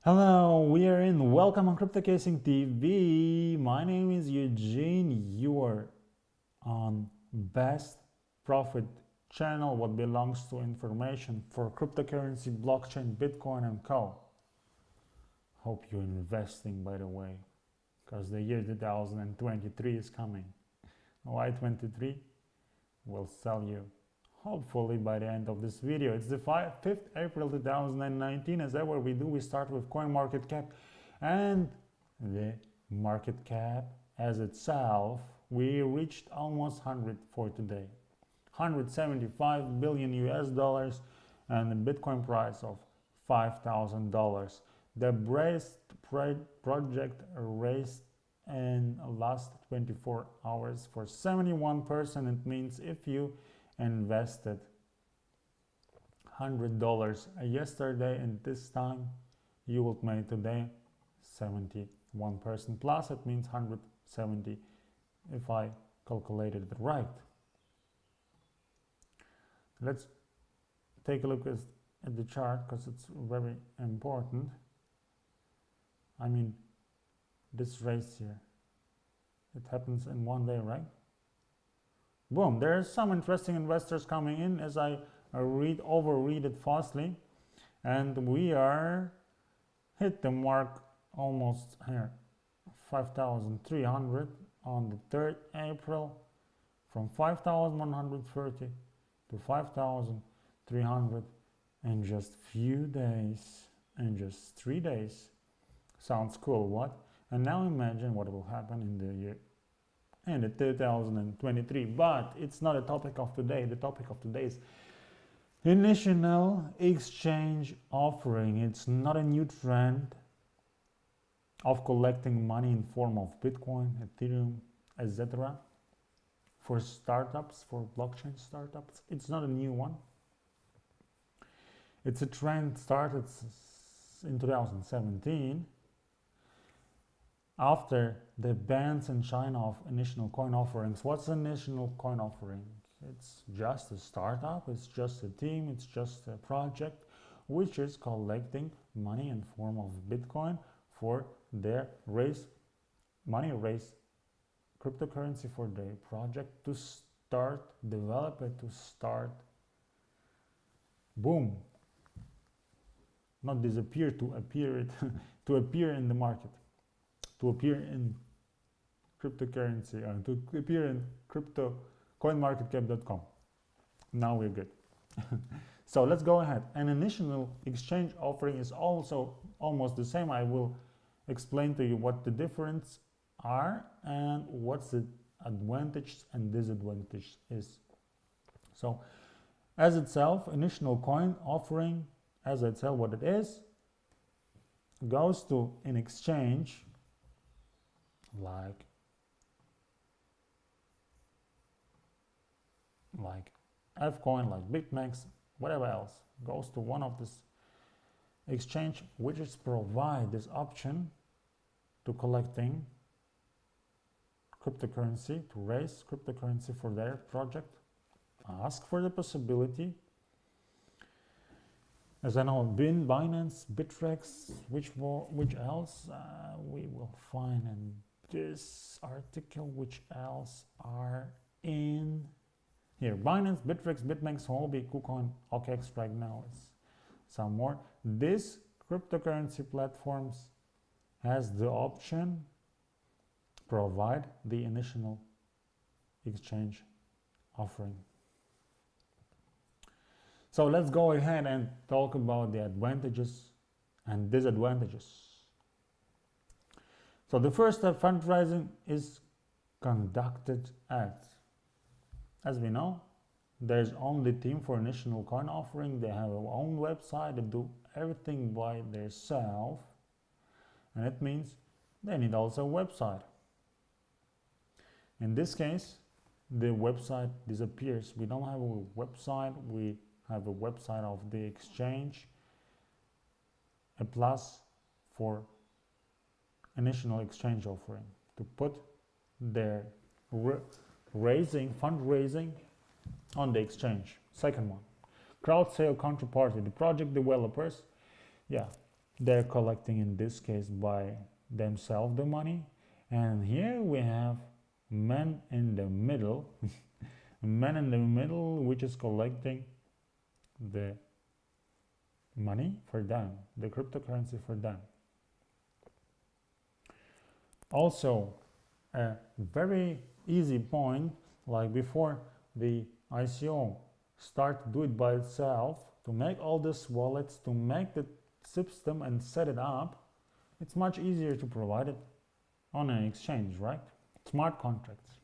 Hello, we are in Welcome on Crypto Casing TV. My name is Eugene. You are on Best Profit channel, what belongs to information for cryptocurrency, blockchain, Bitcoin, and co. Hope you're investing, by the way, because the year 2023 is coming. Why 23? We'll tell you hopefully by the end of this video. It's the 5th April 2019. As ever we do, we start with CoinMarketCap, and the market cap as itself, we reached almost 100 for today, 175 billion US dollars, and a Bitcoin price of $5,000. The project raised in the last 24 hours for 71%. It means if you invested $100 yesterday and this time, you will make today 71% plus. It means 170 if I calculated it right. Let's take a look at the chart because it's very important. I mean, this race here, it happens in one day, right? Boom, there are some interesting investors coming in as I overread it fastly, and we are hit the mark almost here, 5,300 on the 3rd April, from 5,130 to 5,300 in just few days, in just 3 days. Sounds cool, what? And now imagine what will happen in the year and 2023, but it's not a topic of today. The topic of today is initial exchange offering. It's not a new trend of collecting money in form of Bitcoin, Ethereum, etc. for startups, for blockchain startups. It's not a new one. It's a trend started in 2017 after the bans in China of initial coin offerings. What's an initial coin offering? It's just a startup, it's just a team, it's just a project which is collecting money in form of Bitcoin for their raise cryptocurrency for their project to start, develop it, to start, boom, not disappear, to appear it, to appear in the market, to appear in cryptocurrency, to appear in CoinMarketCap.com. Now we're good. So let's go ahead. An initial exchange offering is also almost the same. I will explain to you what the difference are and what's the advantage and disadvantage is. So as itself, initial coin offering, as itself, what it is, goes to an exchange like Fcoin, like BitMEX, whatever else, goes to one of this exchange which is provide this option to collecting cryptocurrency, to raise cryptocurrency for their project, ask for the possibility. As I know, Binance, Bittrex, which else we will find in this article, which else are in here. Binance, Bittrex, BitMEX, Huobi, KuCoin, OKX right now. It's some more. This cryptocurrency platforms has the option provide the initial exchange offering. So let's go ahead and talk about the advantages and disadvantages. So the first step, fundraising, is conducted at, as we know, there's only team for initial coin offering. They have their own website. They do everything by themselves, and it means they need also a website. In this case, the website disappears. We don't have a website. We have a website of the exchange, a plus for initial exchange offering to put their fundraising on the exchange. Second one, crowd sale counterparty, the project developers. Yeah, they're collecting in this case by themselves the money, and here we have man in the middle man in the middle which is collecting the money for them, the cryptocurrency for them. Also, a very easy point, like before the ICO start to do it by itself, to make all these wallets, to make the system and set it up, it's much easier to provide it on an exchange, right? Smart contracts.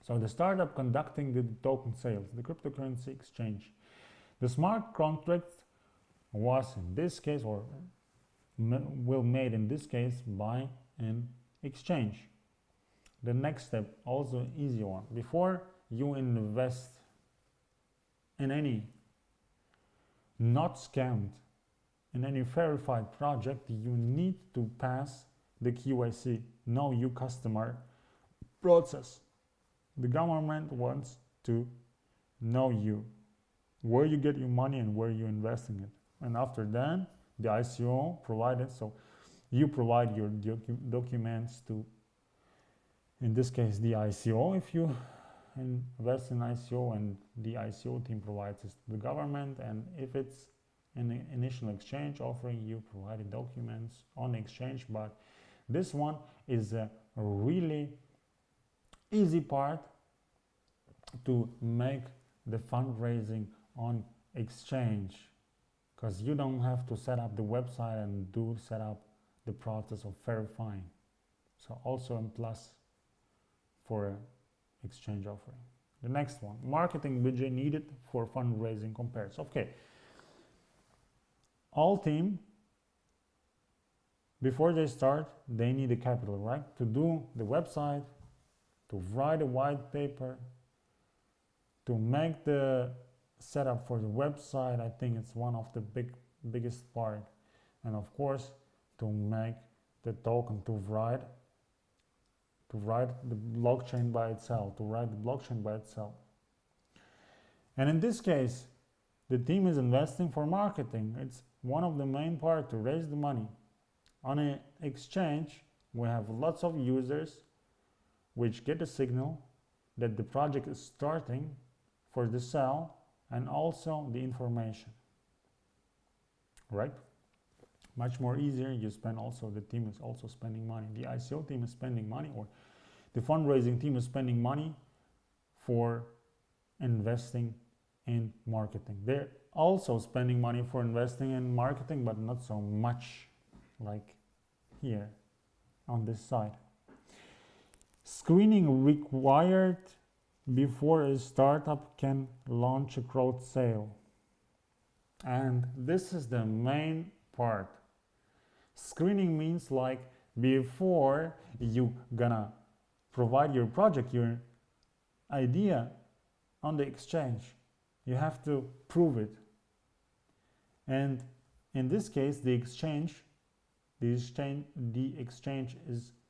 So the startup conducting the token sales, the cryptocurrency exchange. The smart contract was in this case, or will made in this case by an exchange. The next step, also easy one. Before you invest in any not scammed, in any verified project, you need to pass the QUASA, know you customer process. The government wants to know you, where you get your money and where you're investing it. And after that, the ICO provided, so you provide your documents to, in this case, the ICO, if you invest in ICO, and the ICO team provides it to the government. And if it's an initial exchange offering, you provide documents on the exchange. But this one is a really easy part to make the fundraising on exchange, because you don't have to set up the website and set up the process of verifying. So also a plus for an exchange offering. The next one, marketing budget needed for fundraising compares. Okay, all team, before they start, they need a capital, right? To do the website, to write a white paper, to make the setup for the website. I think it's one of the biggest part. And of course, to make the token, to write the blockchain by itself, And in this case, the team is investing for marketing. It's one of the main part to raise the money. On an exchange, we have lots of users which get a signal that the project is starting for the sale, and also the information, right? Much more easier. You spend also, the team is also spending money. The ICO team is spending money, or the fundraising team is spending money for investing in marketing. They're also spending money for investing in marketing, but not so much like here on this side. Screening required before a startup can launch a crowd sale. And this is the main part. Screening means like before you gonna provide your project, your idea on the exchange, you have to prove it. And in this case, the exchange is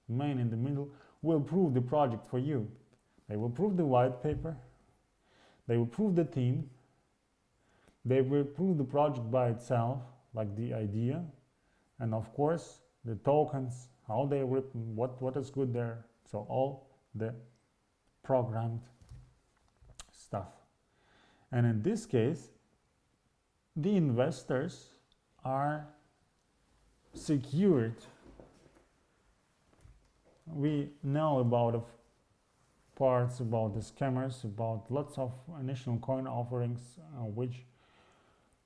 main in the middle, will prove the project for you. They will prove the white paper, they will prove the team, they will prove the project by itself, like the idea, and of course the tokens, how they written, what is good there. So all the programmed stuff. And in this case, the investors are secured. We know about parts about the scammers, about lots of initial coin offerings which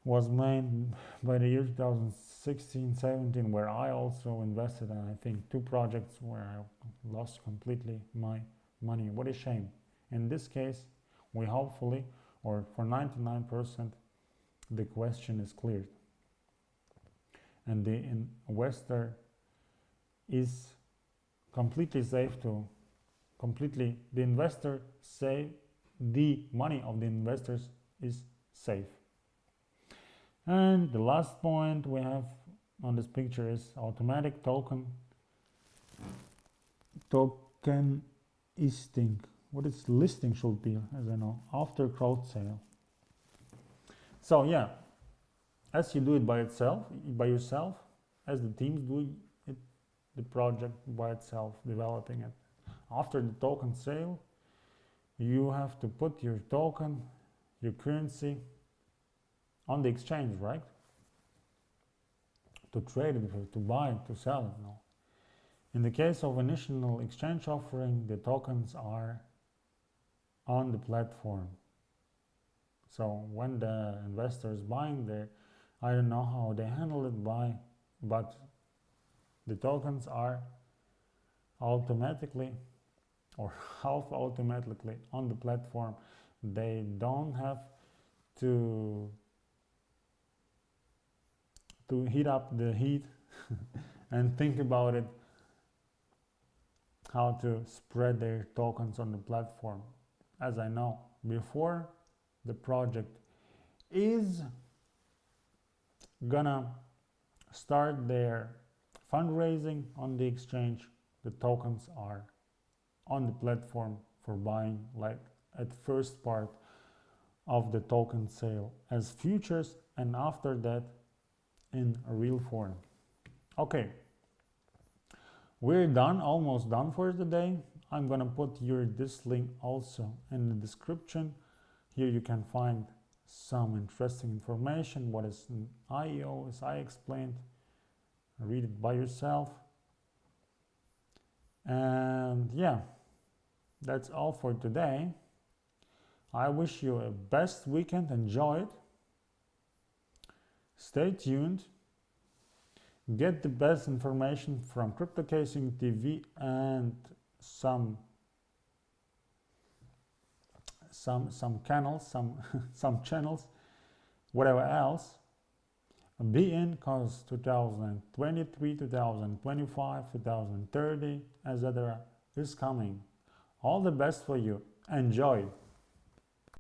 was made by the year 2016-17, where I also invested in, I think, 2 projects where I lost completely my money. What a shame. In this case, we hopefully, or for 99%, the question is cleared. And the investor is completely safe to the investor say the money of the investors is safe. And the last point we have on this picture is automatic token listing. What is listing should be, as I know, after crowd sale. So yeah, as you do it by yourself, as the teams do it, the project by itself, developing it. After the token sale, you have to put your token, your currency, on the exchange, right? To trade it, to buy it, to sell it. No. In the case of initial exchange offering, the tokens are on the platform. So when the investor is buying there, I don't know how they handle it but the tokens are automatically or half automatically on the platform. They don't have to heat up the heat and think about it, how to spread their tokens on the platform. As I know, before the project is gonna start their fundraising on the exchange, the tokens are on the platform for buying, like at first part of the token sale as futures, and after that in a real form. Okay, we're done, almost done for today. I'm gonna put this link also in the description. Here you can find some interesting information, what is an IEO, as I explained. Read it by yourself. And yeah, that's all for today. I wish you a best weekend. Enjoy it. Stay tuned. Get the best information from Crypto Casing TV and some channels, some channels, whatever else. Be in, because 2023, 2025, 2030, etc. is coming. All the best for you. Enjoy.